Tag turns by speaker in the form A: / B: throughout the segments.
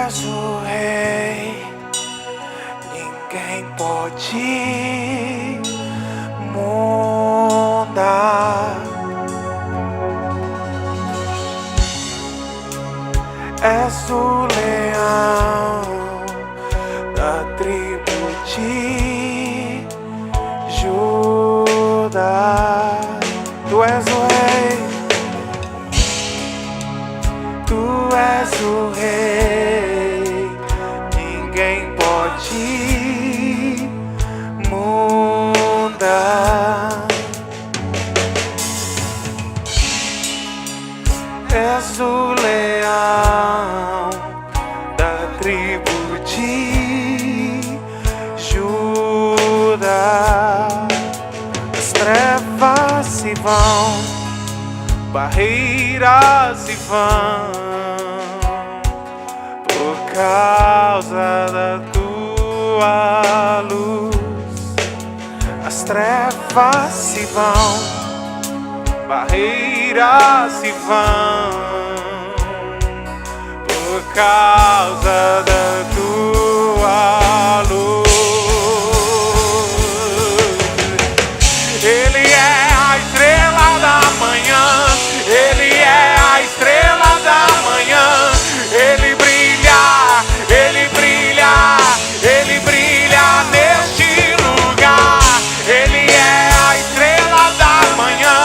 A: és o rei, ninguém pode mudar. És o leão da tribo de Judá. Tu és o rei, tu és o rei, ninguém pode mudar. És o leão da tribo de Judá. As trevas se vão, barreiras se vão, por causa da tua luz. As trevas se vão, barreiras se vão, por causa da tua luz. Ele é a estrela da manhã, Ele é a estrela da manhã. Ele brilha, Ele brilha, Ele brilha neste lugar. Ele é a estrela da manhã,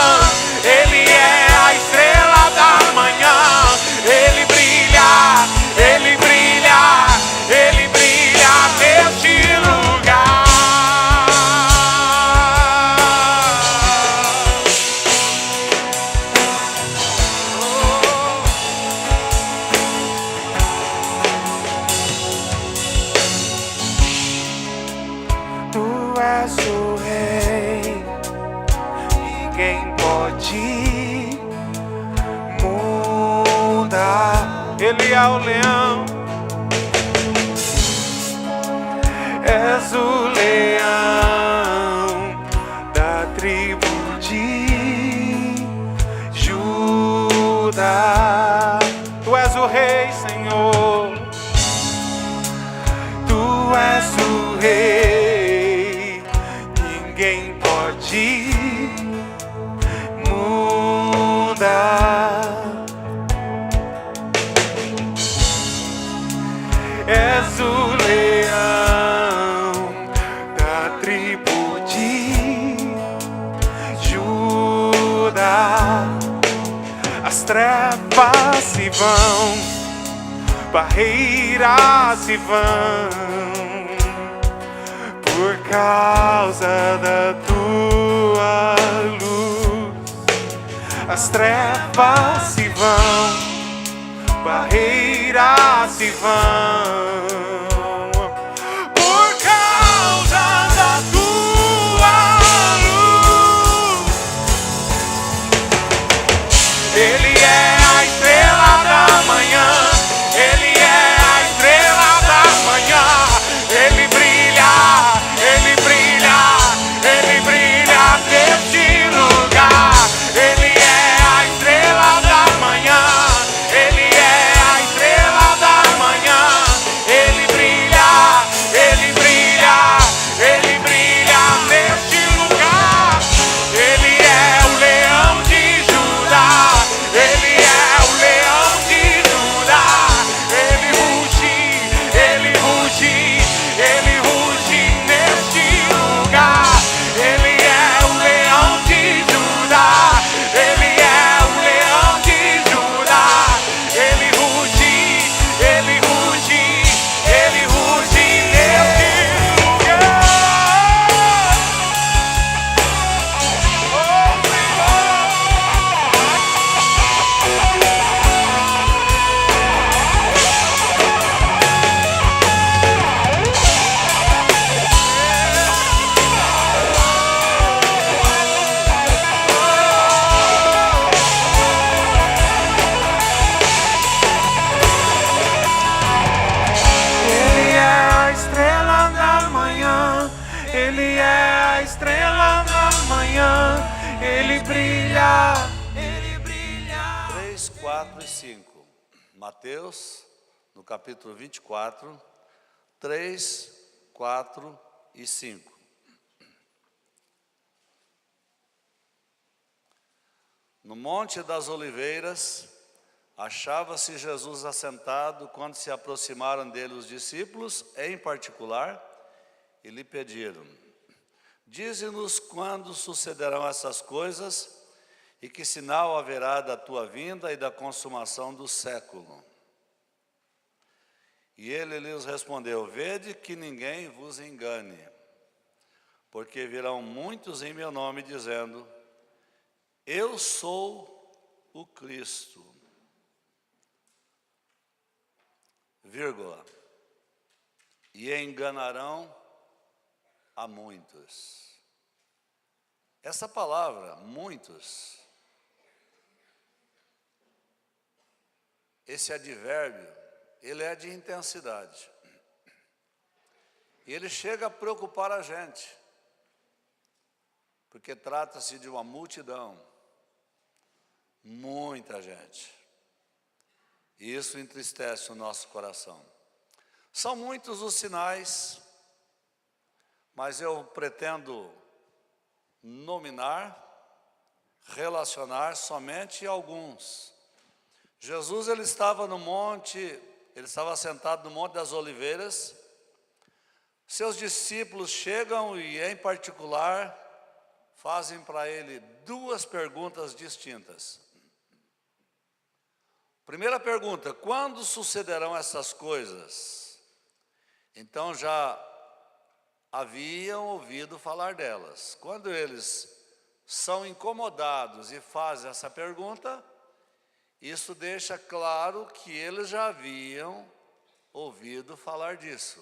A: Ele é a estrela da manhã. Ele brilha, Ele brilha, Ele brilha neste lugar. Tu és o rei, ninguém pode mudar. Ele é o leão, és o leão da tribo de Judá. Tu és o rei, Senhor, tu és o rei, ninguém pode mudar. És o leão da tribo de Judá. As trevas se vão, barreiras se vão, por causa da tua luz. As trevas se vão, barreiras se vão, por causa da tua luz. Ele é a estrela da manhã, Ele é a estrela da manhã. Ele brilha, Ele brilha, Ele brilha neste lugar. Ele é a estrela da manhã, Ele é a estrela da manhã. Ele brilha, Ele brilha, Ele brilha neste lugar. Ele é o leão de Judá, Ele é o leão de Judá. Ele ruge, Ele ruge, Ele ruge neste lugar. Ele é o leão de Judá, Ele é o leão de Judá. Ele ruge, Ele ruge, Ele ruge neste lugar. Oh, Ele é a estrela da manhã, Ele é a estrela da manhã. Ele brilha, Ele brilha.
B: 3, 4 e 5. Mateus no capítulo 24, 3, 4 e 5. No Monte das Oliveiras, achava-se Jesus assentado quando se aproximaram dele os discípulos, em particular, e lhe pediram: dize-nos quando sucederão essas coisas e que sinal haverá da tua vinda e da consumação do século. E ele lhes respondeu: vede que ninguém vos engane, porque virão muitos em meu nome dizendo: eu sou o Cristo, vírgula, e enganarão a muitos. Essa palavra, muitos, esse advérbio, ele é de intensidade. E ele chega a preocupar a gente, porque trata-se de uma multidão, muita gente. E isso entristece o nosso coração. São muitos os sinais, mas eu pretendo nominar, relacionar somente alguns. Jesus, ele estava no monte, ele estava sentado no Monte das Oliveiras. Seus discípulos chegam e, em particular, fazem para ele duas perguntas distintas. Primeira pergunta: quando sucederão essas coisas? Então já haviam ouvido falar delas. Quando eles são incomodados e fazem essa pergunta, isso deixa claro que eles já haviam ouvido falar disso.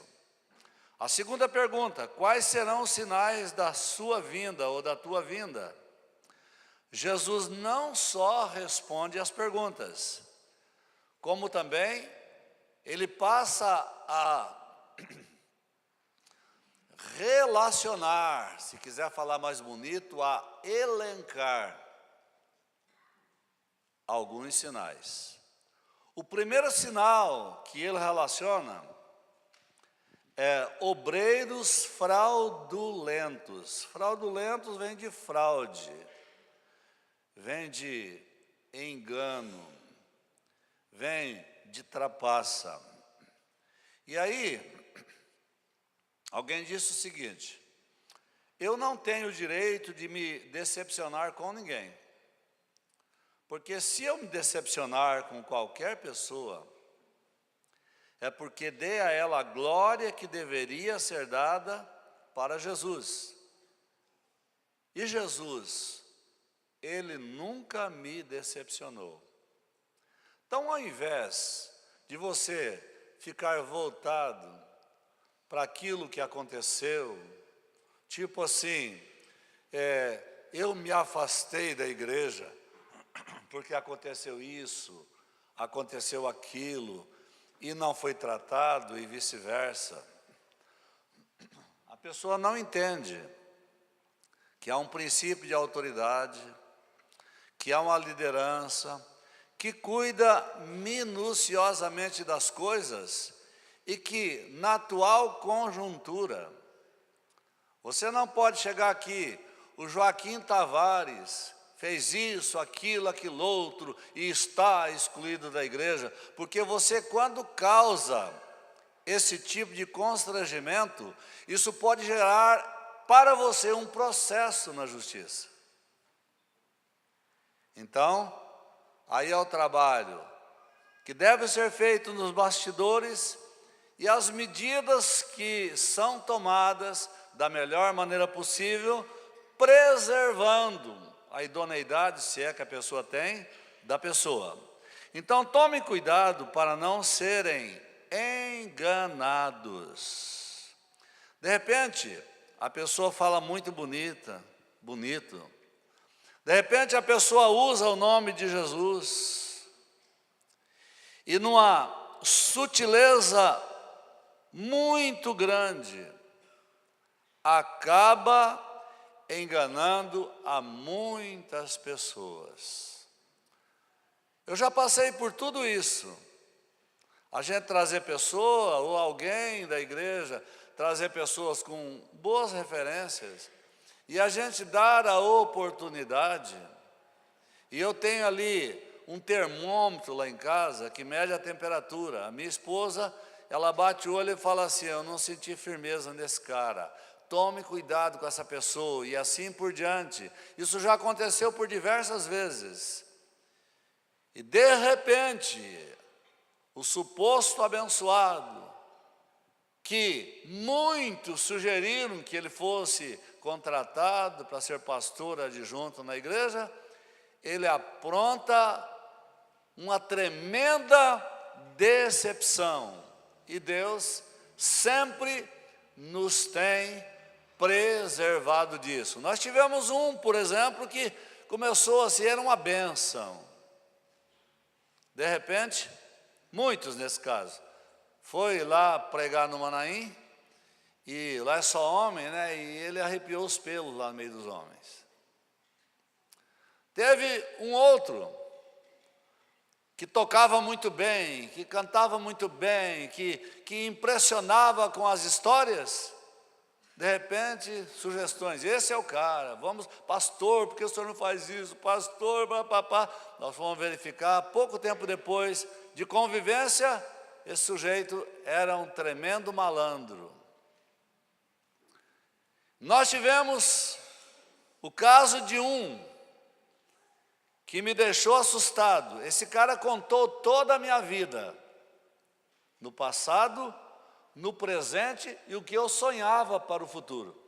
B: A segunda pergunta: quais serão os sinais da sua vinda ou da tua vinda? Jesus não só responde às perguntas, como também ele passa a relacionar, se quiser falar mais bonito, a elencar alguns sinais. O primeiro sinal que ele relaciona é obreiros fraudulentos. Fraudulentos vem de fraude, vem de engano, vem de trapaça. E aí, alguém disse o seguinte: eu não tenho o direito de me decepcionar com ninguém, porque se eu me decepcionar com qualquer pessoa, é porque dei a ela a glória que deveria ser dada para Jesus. E Jesus, ele nunca me decepcionou. Então, ao invés de você ficar voltado para aquilo que aconteceu, tipo assim, eu me afastei da igreja porque aconteceu isso, aconteceu aquilo, e não foi tratado, e vice-versa. A pessoa não entende que há um princípio de autoridade, que há uma liderança, que cuida minuciosamente das coisas, e que na atual conjuntura, você não pode chegar aqui, o Joaquim Tavares fez isso, aquilo, aquilo outro, e está excluído da igreja, porque você, quando causa esse tipo de constrangimento, isso pode gerar para você um processo na justiça. Então, aí é o trabalho que deve ser feito nos bastidores e as medidas que são tomadas da melhor maneira possível, preservando a idoneidade, se é que a pessoa tem, da pessoa. Então tome cuidado para não serem enganados. De repente, a pessoa fala muito bonito. De repente a pessoa usa o nome de Jesus, e numa sutileza muito grande, acaba enganando a muitas pessoas. Eu já passei por tudo isso. A gente trazer pessoa ou alguém da igreja, trazer pessoas com boas referências, e a gente dar a oportunidade. E eu tenho ali um termômetro lá em casa que mede a temperatura. A minha esposa, ela bate o olho e fala assim: eu não senti firmeza nesse cara, tome cuidado com essa pessoa, e assim por diante. Isso já aconteceu por diversas vezes. E de repente, o suposto abençoado, que muitos sugeriram que ele fosse contratado para ser pastor adjunto na igreja, ele apronta uma tremenda decepção. E Deus sempre nos tem preservado disso. Nós tivemos um, por exemplo, que começou assim, era uma bênção. De repente, muitos nesse caso, foi lá pregar no Manaim, e lá é só homem, né? E ele arrepiou os pelos lá no meio dos homens. Teve um outro que tocava muito bem, que cantava muito bem, que impressionava com as histórias. De repente, sugestões: esse é o cara, vamos, pastor, por que o senhor não faz isso? Pastor, papapá. Nós fomos verificar, pouco tempo depois de convivência, esse sujeito era um tremendo malandro. Nós tivemos o caso de um que me deixou assustado. Esse cara contou toda a minha vida, no passado, no presente e o que eu sonhava para o futuro.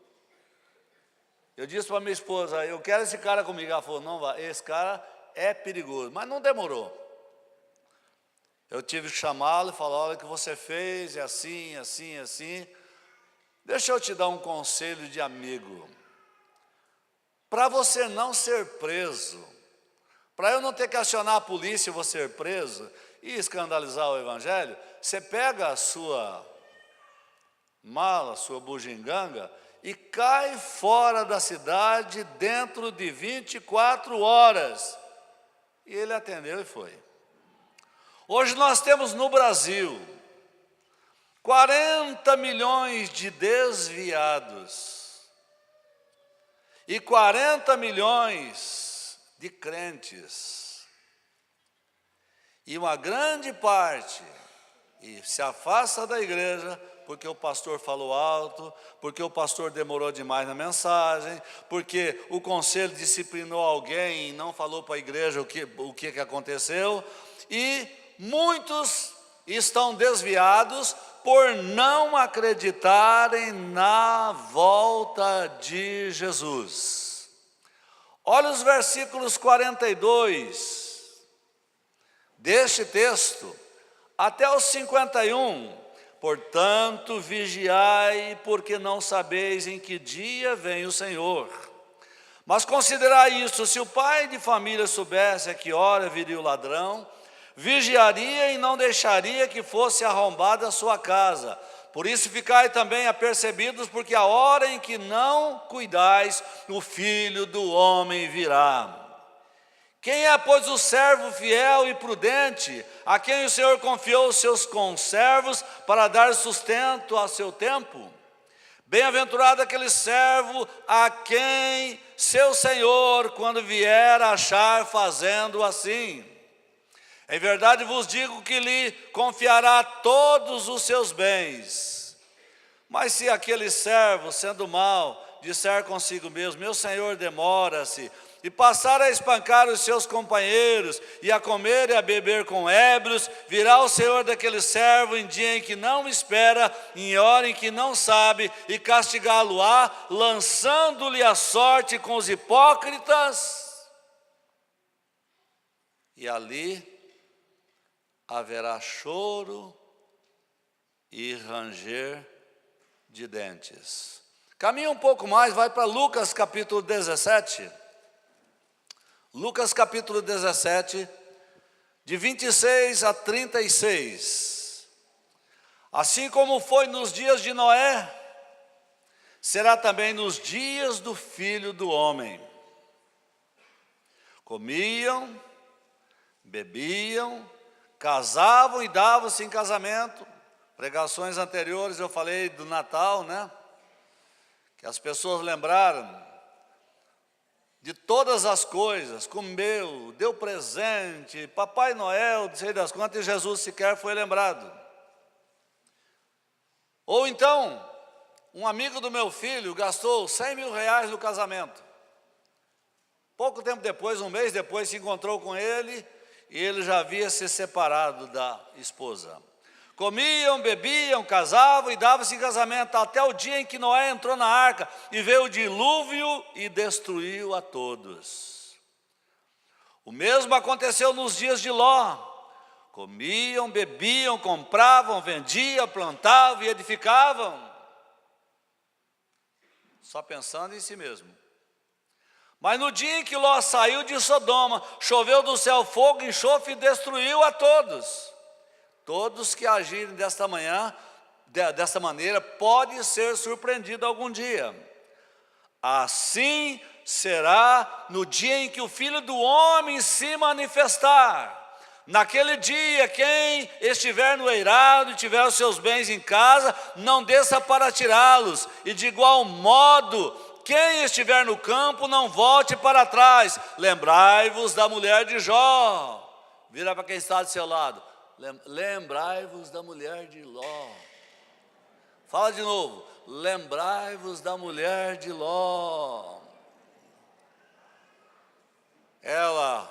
B: Eu disse para minha esposa: eu quero esse cara comigo. Ela falou: não vai, esse cara é perigoso. Mas não demorou. Eu tive que chamá-lo e falar: olha, o que você fez é assim, assim, assim. Deixa eu te dar um conselho de amigo. Para você não ser preso, para eu não ter que acionar a polícia e você ser preso e escandalizar o evangelho, você pega a sua mala, sua bugiganga, e cai fora da cidade dentro de 24 horas. E ele atendeu e foi. Hoje nós temos no Brasil 40 milhões de desviados e 40 milhões de crentes. E uma grande parte se afasta da igreja porque o pastor falou alto, porque o pastor demorou demais na mensagem, porque o conselho disciplinou alguém e não falou para a igreja o que aconteceu. E muitos estão desviados por não acreditarem na volta de Jesus. Olha os versículos 42 deste texto até os 51. Portanto, vigiai, porque não sabeis em que dia vem o Senhor. Mas considerai isso: se o pai de família soubesse a que hora viria o ladrão, vigiaria e não deixaria que fosse arrombada a sua casa. Por isso ficai também apercebidos, porque a hora em que não cuidais, o Filho do Homem virá. Quem é, pois, o servo fiel e prudente, a quem o Senhor confiou os seus conservos para dar sustento a seu tempo? Bem-aventurado aquele servo a quem seu Senhor, quando vier, achar fazendo assim. Em verdade vos digo que lhe confiará todos os seus bens. Mas se aquele servo, sendo mau, disser consigo mesmo: meu senhor demora-se, e passar a espancar os seus companheiros, e a comer e a beber com ébrios, virá o senhor daquele servo em dia em que não espera, em hora em que não sabe, e castigá-lo-á, lançando-lhe a sorte com os hipócritas. E ali haverá choro e ranger de dentes. Caminha um pouco mais, vai para Lucas capítulo 17. Lucas capítulo 17, de 26 a 36. Assim como foi nos dias de Noé, será também nos dias do Filho do Homem. Comiam, bebiam, casavam e davam-se em casamento. Pregações anteriores eu falei do Natal, né? Que as pessoas lembraram de todas as coisas, comeu, deu presente, Papai Noel, não sei das quantas, e Jesus sequer foi lembrado. Ou então, um amigo do meu filho gastou 100 mil reais no casamento. Pouco tempo depois, um mês depois, se encontrou com ele, e ele já havia se separado da esposa. Comiam, bebiam, casavam e davam-se em casamento, até o dia em que Noé entrou na arca e veio o dilúvio e destruiu a todos. O mesmo aconteceu nos dias de Ló. Comiam, bebiam, compravam, vendiam, plantavam e edificavam. Só pensando em si mesmo. Mas no dia em que Ló saiu de Sodoma, choveu do céu fogo, enxofre e destruiu a todos. Todos que agirem desta maneira, pode ser surpreendido algum dia. Assim será no dia em que o Filho do Homem se manifestar. Naquele dia, quem estiver no eirado e tiver os seus bens em casa, não desça para tirá-los. E de igual modo, quem estiver no campo, não volte para trás. Lembrai-vos da mulher de Jó. Vira para quem está do seu lado. Lembrai-vos da mulher de Ló. Fala de novo. Lembrai-vos da mulher de Ló. Ela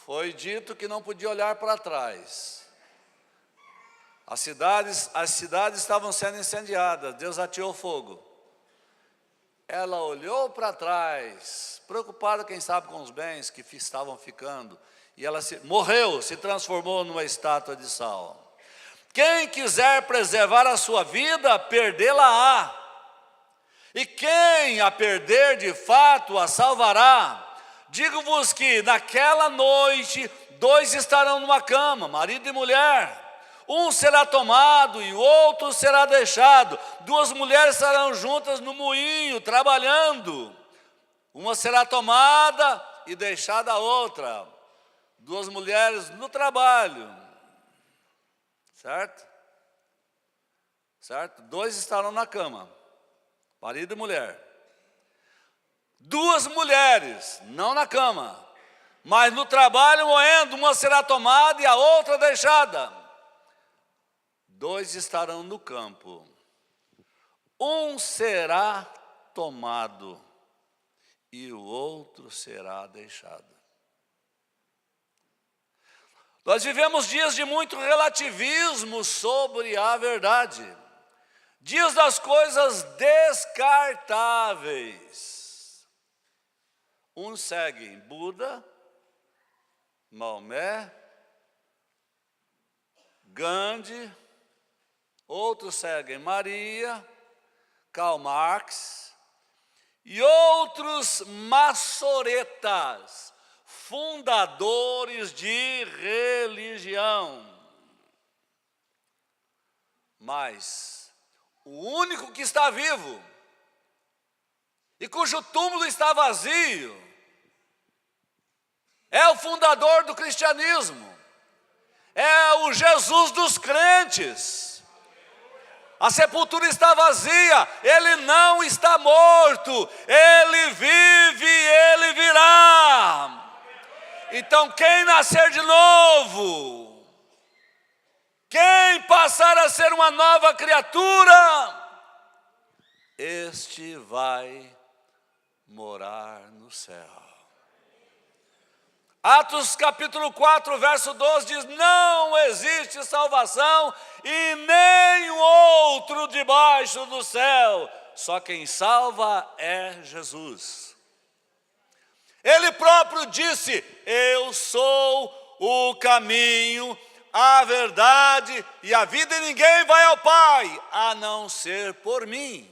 B: foi dito que não podia olhar para trás. As cidades estavam sendo incendiadas. Deus ateou fogo. Ela olhou para trás, preocupada, quem sabe, com os bens que estavam ficando. E ela morreu, se transformou numa estátua de sal. Quem quiser preservar a sua vida, perdê-la-á. E quem a perder de fato, a salvará. Digo-vos que naquela noite, 2 estarão numa cama, marido e mulher. Um será tomado e o outro será deixado. 2 mulheres estarão juntas no moinho, trabalhando. Uma será tomada e deixada a outra. 2 mulheres no trabalho, certo? Certo? 2 estarão na cama, marido e mulher. 2 mulheres, não na cama, mas no trabalho moendo, uma será tomada e a outra deixada. 2 estarão no campo, um será tomado e o outro será deixado. Nós vivemos dias de muito relativismo sobre a verdade, dias das coisas descartáveis. Uns seguem Buda, Maomé, Gandhi, outros seguem Maria, Karl Marx, e outros maçoretas, fundadores de religião. Mas o único que está vivo e cujo túmulo está vazio é o fundador do cristianismo, é o Jesus dos crentes. A sepultura está vazia, ele não está morto, ele vive, ele virá. Então quem nascer de novo, quem passar a ser uma nova criatura, este vai morar no céu. Atos capítulo 4, verso 12 diz: não existe salvação e nenhum outro debaixo do céu, só quem salva é Jesus. Ele próprio disse: eu sou o caminho, a verdade e a vida, e ninguém vai ao Pai a não ser por mim.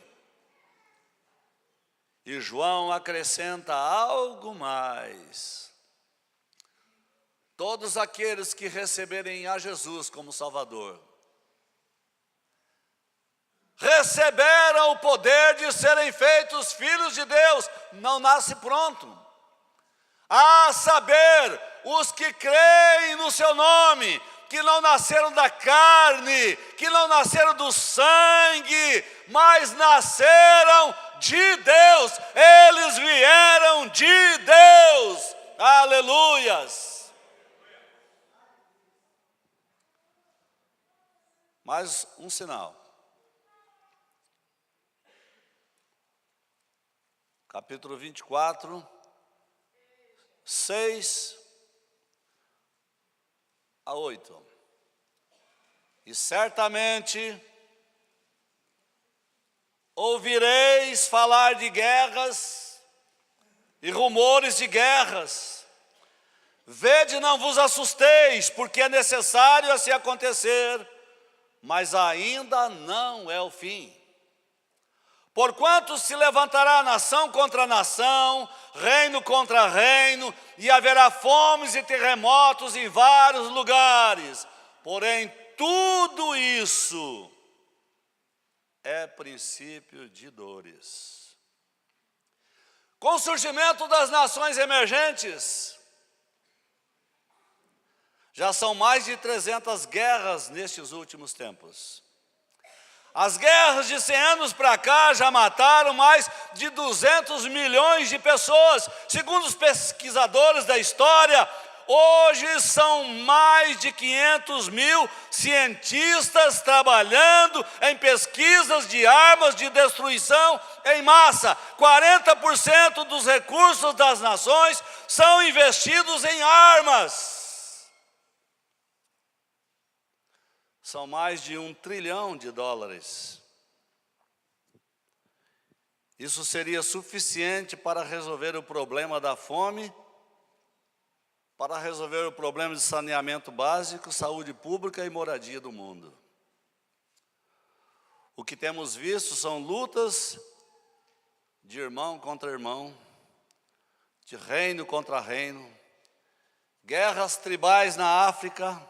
B: E João acrescenta algo mais: todos aqueles que receberem a Jesus como Salvador receberam o poder de serem feitos filhos de Deus. Não nasce pronto. A saber, os que creem no seu nome, que não nasceram da carne, que não nasceram do sangue, mas nasceram de Deus. Eles vieram de Deus. Aleluias. Mais um sinal. Capítulo 24, 6 a 8. E certamente ouvireis falar de guerras e rumores de guerras. Vede, não vos assusteis, porque é necessário assim acontecer, mas ainda não é o fim. Porquanto se levantará nação contra nação, reino contra reino, e haverá fomes e terremotos em vários lugares. Porém, tudo isso é princípio de dores. Com o surgimento das nações emergentes, já são mais de 300 guerras nestes últimos tempos. As guerras de 100 anos para cá já mataram mais de 200 milhões de pessoas. Segundo os pesquisadores da história, hoje são mais de 500 mil cientistas trabalhando em pesquisas de armas de destruição em massa. 40% dos recursos das nações são investidos em armas. São mais de $1 trilhão. Isso seria suficiente para resolver o problema da fome, para resolver o problema de saneamento básico, saúde pública e moradia do mundo. O que temos visto são lutas de irmão contra irmão, de reino contra reino, guerras tribais na África,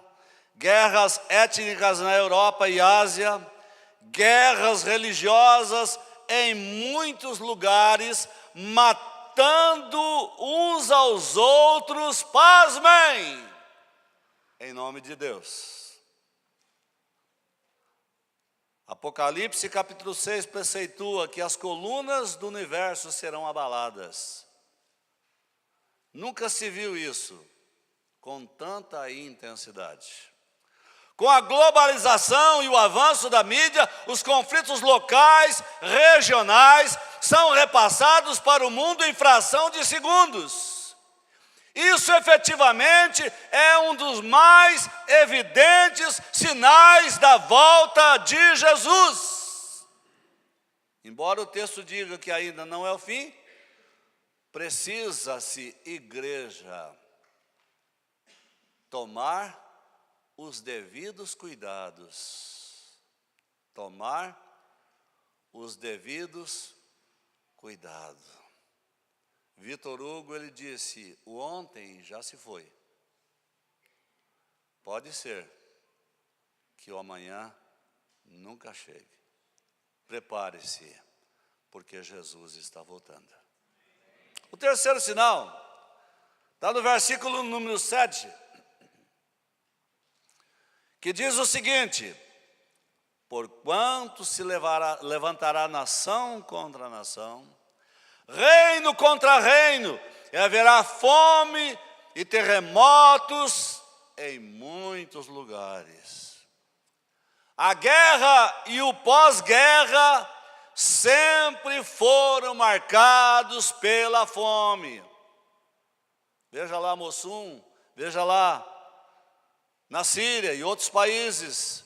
B: guerras étnicas na Europa e Ásia, guerras religiosas em muitos lugares, matando uns aos outros, pasmem, em nome de Deus. Apocalipse capítulo 6 preceitua que as colunas do universo serão abaladas. Nunca se viu isso com tanta intensidade. Com a globalização e o avanço da mídia, os conflitos locais, regionais, são repassados para o mundo em fração de segundos. Isso efetivamente é um dos mais evidentes sinais da volta de Jesus. Embora o texto diga que ainda não é o fim, precisa-se, igreja, tomar os devidos cuidados. Tomar os devidos cuidados. Vitor Hugo, ele disse, o ontem já se foi. Pode ser que o amanhã nunca chegue. Prepare-se, porque Jesus está voltando. O terceiro sinal está no versículo número 7. Que diz o seguinte: porquanto se levantará nação contra nação, reino contra reino, e haverá fome e terremotos em muitos lugares. A guerra e o pós-guerra sempre foram marcados pela fome. Veja lá Mossum, veja lá na Síria e outros países.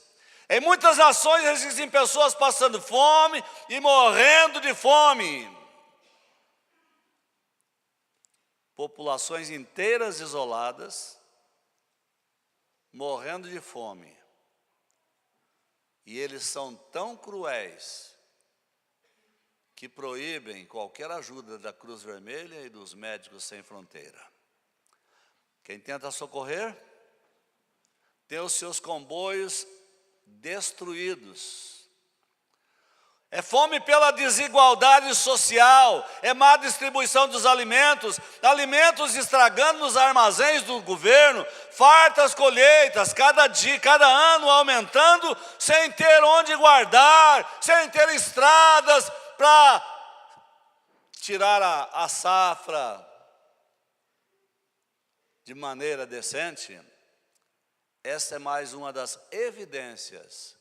B: Em muitas nações existem pessoas passando fome e morrendo de fome. Populações inteiras isoladas, morrendo de fome. E eles são tão cruéis que proíbem qualquer ajuda da Cruz Vermelha e dos Médicos Sem Fronteira. Quem tenta socorrer tem os seus comboios destruídos. é fome pela desigualdade social, é má distribuição dos alimentos, alimentos estragando nos armazéns do governo, fartas colheitas, cada dia, cada ano aumentando, sem ter onde guardar, sem ter estradas para tirar a safra de maneira decente. Essa é mais uma das evidências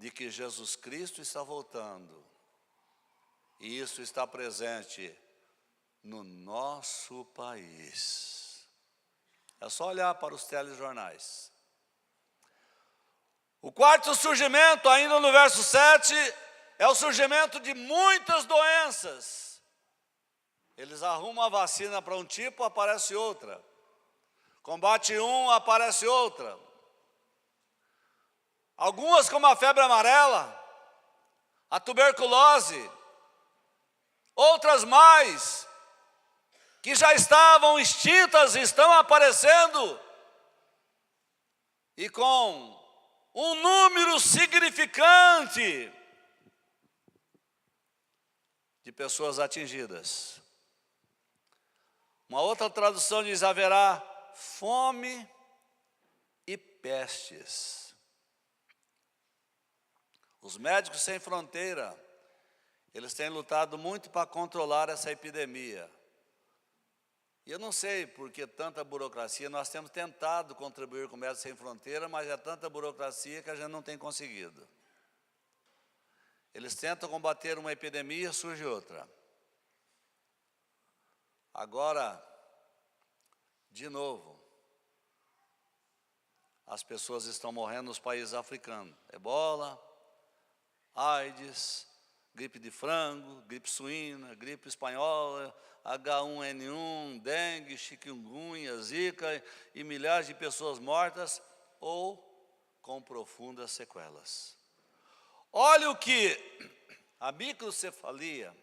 B: de que Jesus Cristo está voltando. E isso está presente no nosso país. É só olhar para os telejornais. O quarto surgimento, ainda no verso 7, é o surgimento de muitas doenças. Eles arrumam a vacina para um tipo, aparece outra. Combate um, aparece outra. Algumas, como a febre amarela, a tuberculose, outras mais, que já estavam extintas, estão aparecendo, e com um número significante de pessoas atingidas. Uma outra tradução diz: haverá fome e pestes. Os Médicos Sem Fronteira, eles têm lutado muito para controlar essa epidemia. E eu não sei por que tanta burocracia, nós temos tentado contribuir com o Médicos Sem Fronteira, mas é tanta burocracia que a gente não tem conseguido. Eles tentam combater uma epidemia, surge outra. Agora, de novo, as pessoas estão morrendo nos países africanos. Ebola, AIDS, gripe de frango, gripe suína, gripe espanhola, H1N1, dengue, chikungunya, zika e milhares de pessoas mortas ou com profundas sequelas. Olha o que a microcefalia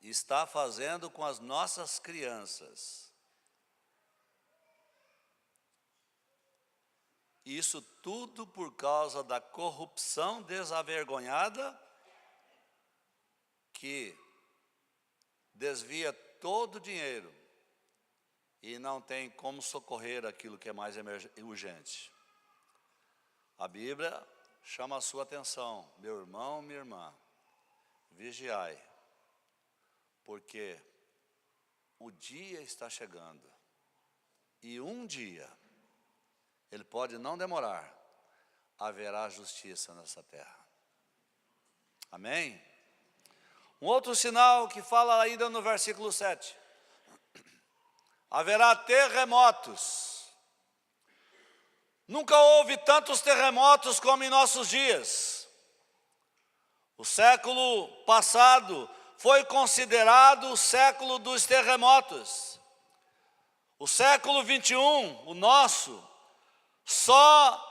B: está fazendo com as nossas crianças. Isso tudo por causa da corrupção desavergonhada que desvia todo o dinheiro e não tem como socorrer aquilo que é mais urgente. A Bíblia chama a sua atenção, meu irmão, minha irmã, vigiai, porque o dia está chegando e um dia, ele pode não demorar, haverá justiça nessa terra. Amém? Um outro sinal que fala ainda no versículo 7. Haverá terremotos. Nunca houve tantos terremotos como em nossos dias. O século passado foi considerado o século dos terremotos. O século 21, o nosso, só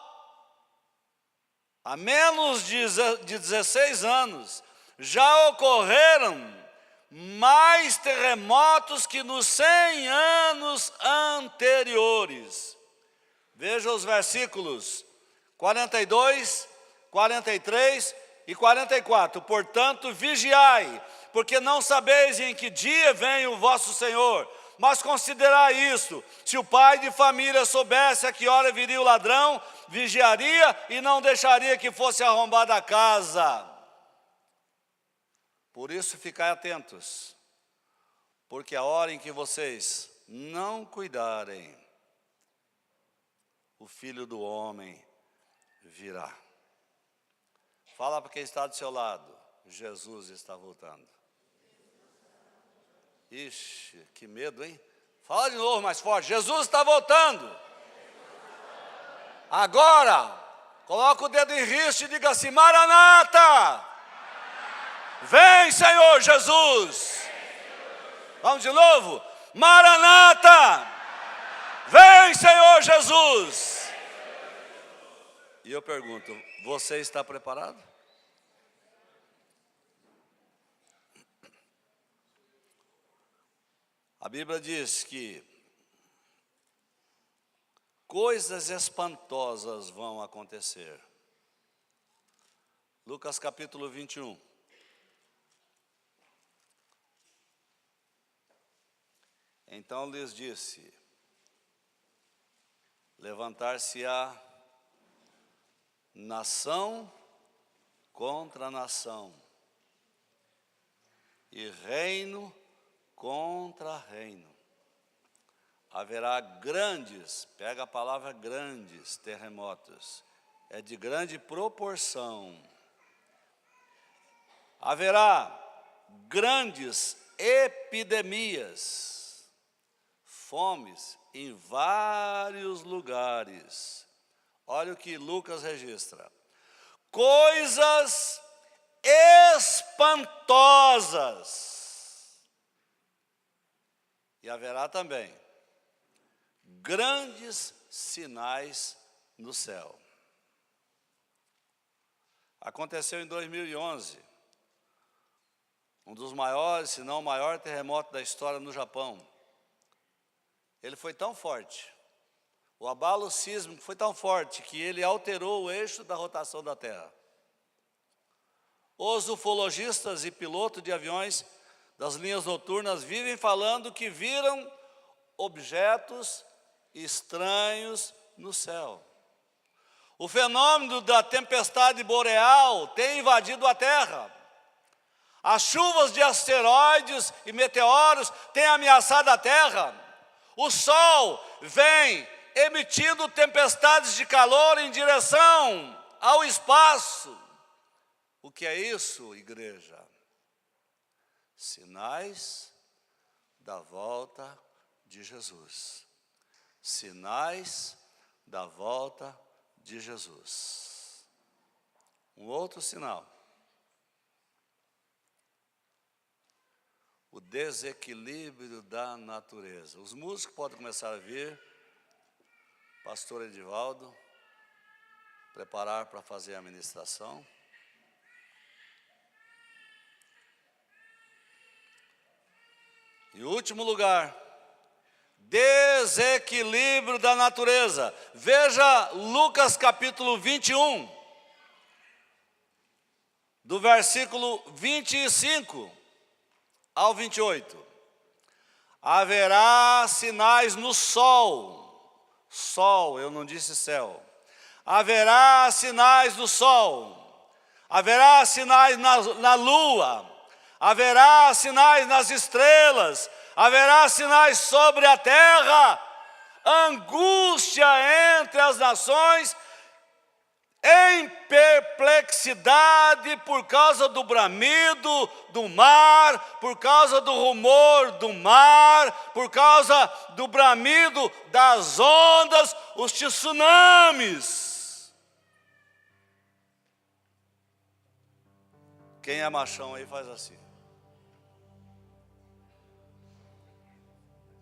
B: há menos de 16 anos já ocorreram mais terremotos que nos 100 anos anteriores. Veja os versículos 42, 43 e 44. Portanto, vigiai, porque não sabeis em que dia vem o vosso Senhor. Mas considerai isso: se o pai de família soubesse a que hora viria o ladrão, vigiaria e não deixaria que fosse arrombada a casa. Por isso, ficai atentos, porque a hora em que vocês não cuidarem, o Filho do Homem virá. Fala para quem está do seu lado: Jesus está voltando. Ixi, que medo, hein? Fala de novo mais forte: Jesus está voltando. Agora, coloca o dedo em risco e diga assim: Maranata! Vem, Senhor Jesus! Vamos de novo? Maranata! Vem, Senhor Jesus! E eu pergunto: você está preparado? A Bíblia diz que coisas espantosas vão acontecer. Lucas capítulo 21. Então lhes disse: levantar-se-á nação contra nação, e reino contra reino. Haverá grandes, pega a palavra grandes, terremotos, é de grande proporção. Haverá grandes epidemias, fomes em vários lugares. Olha o que Lucas registra: coisas espantosas. E haverá também grandes sinais no céu. Aconteceu em 2011, um dos maiores, se não o maior terremoto da história no Japão. Ele foi tão forte, o abalo sísmico foi tão forte, que ele alterou o eixo da rotação da Terra. Os ufologistas e pilotos de aviões das linhas noturnas vivem falando que viram objetos estranhos no céu. O fenômeno da tempestade boreal tem invadido a Terra. As chuvas de asteroides e meteoros têm ameaçado a Terra. O Sol vem emitindo tempestades de calor em direção ao espaço. O que é isso, igreja? Sinais da volta de Jesus. Sinais da volta de Jesus. Um outro sinal: o desequilíbrio da natureza. Os músicos podem começar a vir. Pastor Edivaldo, preparar para fazer a ministração. Em último lugar, desequilíbrio da natureza. Veja Lucas capítulo 21, do versículo 25 ao 28. Haverá sinais no sol. Sol, eu não disse céu. Haverá sinais no sol. Haverá sinais na lua. Haverá sinais nas estrelas, haverá sinais sobre a terra, angústia entre as nações, em perplexidade por causa do bramido do mar, por causa do rumor do mar, por causa do bramido das ondas, os tsunamis. Quem é machão aí faz assim.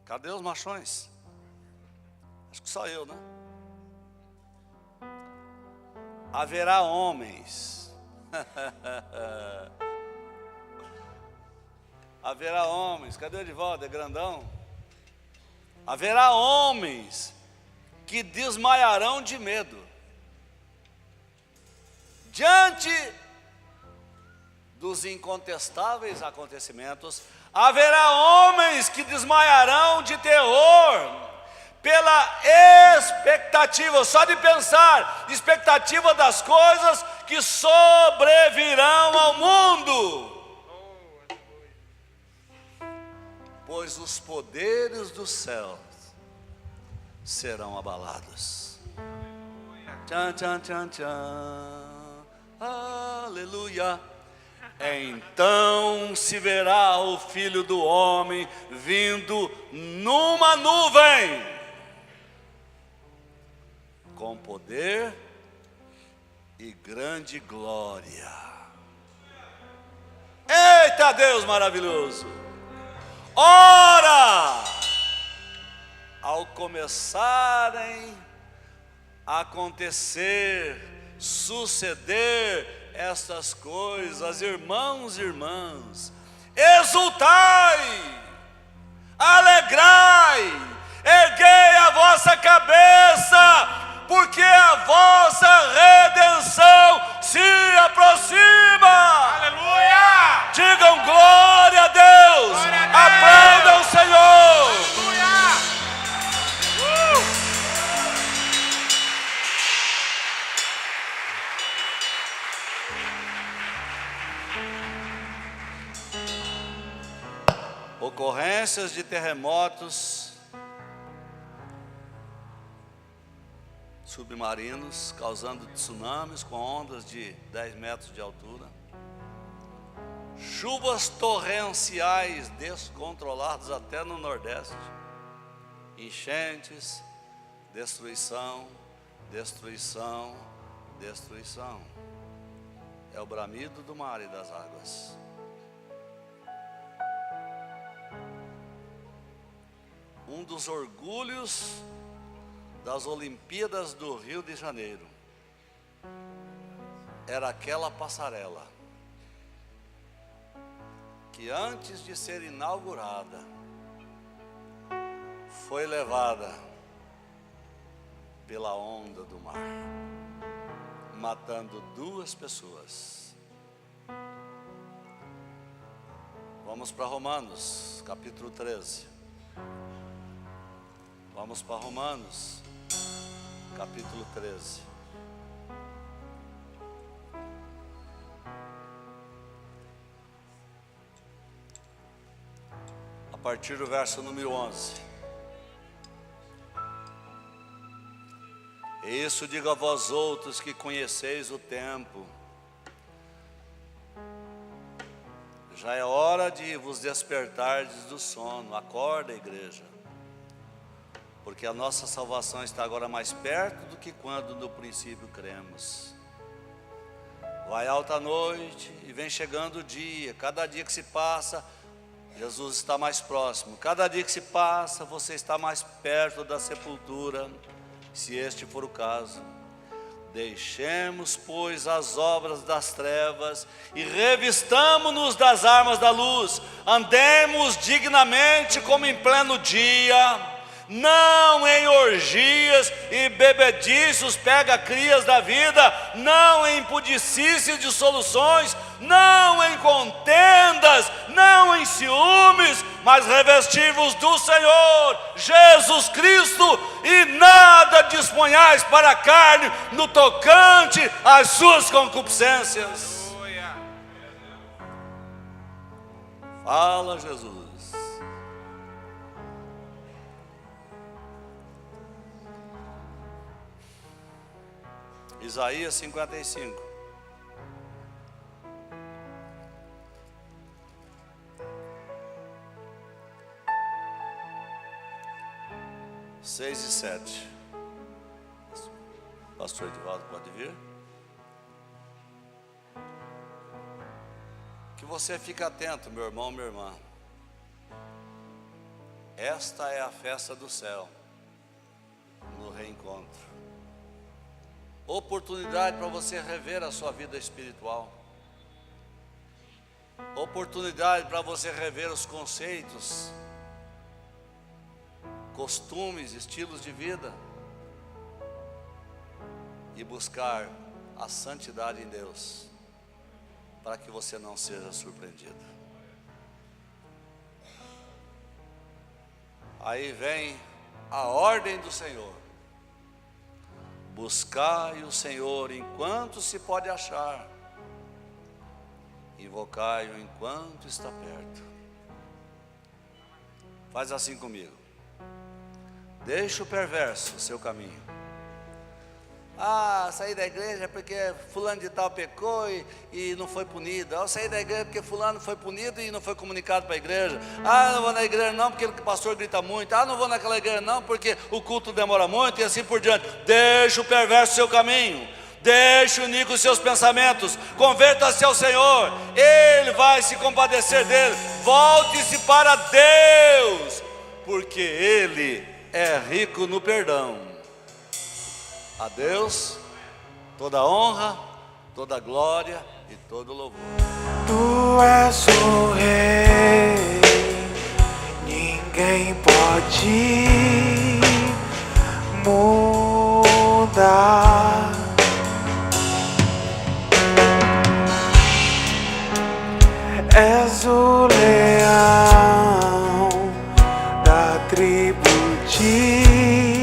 B: Cadê os machões? Acho que só eu, né? Haverá homens. Haverá homens. Cadê o Edivaldo? É grandão? Haverá homens que desmaiarão de medo diante dos incontestáveis acontecimentos. Haverá homens que desmaiarão de terror pela expectativa, só de pensar, expectativa das coisas que sobrevirão ao mundo. Pois os poderes dos céus serão abalados. Tchan, tchan, tchan, tchan. Aleluia. Então se verá o Filho do Homem vindo numa nuvem, com poder e grande glória. Eita Deus maravilhoso! Ora, ao começarem a acontecer, suceder estas coisas, irmãos e irmãs, exultai, alegrai, erguei a vossa cabeça, porque a vossa redenção se aproxima. Ocorrências de terremotos submarinos, causando tsunamis com ondas de 10 metros de altura. Chuvas torrenciais descontroladas até no Nordeste. Enchentes, destruição, destruição, destruição. É o bramido do mar e das águas. Um dos orgulhos das Olimpíadas do Rio de Janeiro era aquela passarela que, antes de ser inaugurada, foi levada pela onda do mar, matando 2 pessoas. Vamos para Romanos, capítulo 13. Vamos para Romanos, capítulo 13. A partir do verso número 11. E isso digo a vós outros que conheceis o tempo. Já é hora de vos despertardes do sono. Acorda, igreja. Porque a nossa salvação está agora mais perto do que quando no princípio cremos. Vai alta a noite e vem chegando o dia. Cada dia que se passa, Jesus está mais próximo. Cada dia que se passa, você está mais perto da sepultura, se este for o caso. Deixemos, pois, as obras das trevas e revistamo-nos das armas da luz. Andemos dignamente como em pleno dia, não em orgias e bebediços pega-crias da vida, não em pudicícias de soluções, não em contendas, não em ciúmes, mas revesti-vos do Senhor Jesus Cristo, e nada disponhais para a carne no tocante às suas concupiscências. Fala, Jesus. Isaías 55. Seis e 7. Pastor Edivaldo pode vir. Que você fique atento, meu irmão, minha irmã. Esta é a festa do céu, no reencontro. Oportunidade para você rever a sua vida espiritual. Oportunidade para você rever os conceitos, costumes, estilos de vida, e buscar a santidade em Deus, para que você não seja surpreendido. Aí vem a ordem do Senhor: buscai o Senhor enquanto se pode achar, invocai-o enquanto está perto. Faz assim comigo. Deixa o perverso o seu caminho. Saí da igreja porque fulano de tal pecou e não foi punido. Eu saí da igreja porque fulano foi punido e não foi comunicado para a igreja. Não vou na igreja não porque o pastor grita muito. Não vou naquela igreja não porque o culto demora muito, e assim por diante. Deixa o perverso o seu caminho. Deixa o iníquo os seus pensamentos. Converta-se ao Senhor, Ele vai se compadecer dele. Volte-se para Deus, porque Ele é rico no perdão. A Deus toda honra, toda glória e todo louvor.
A: Tu és o Rei, ninguém pode mudar. És o leão da tribo de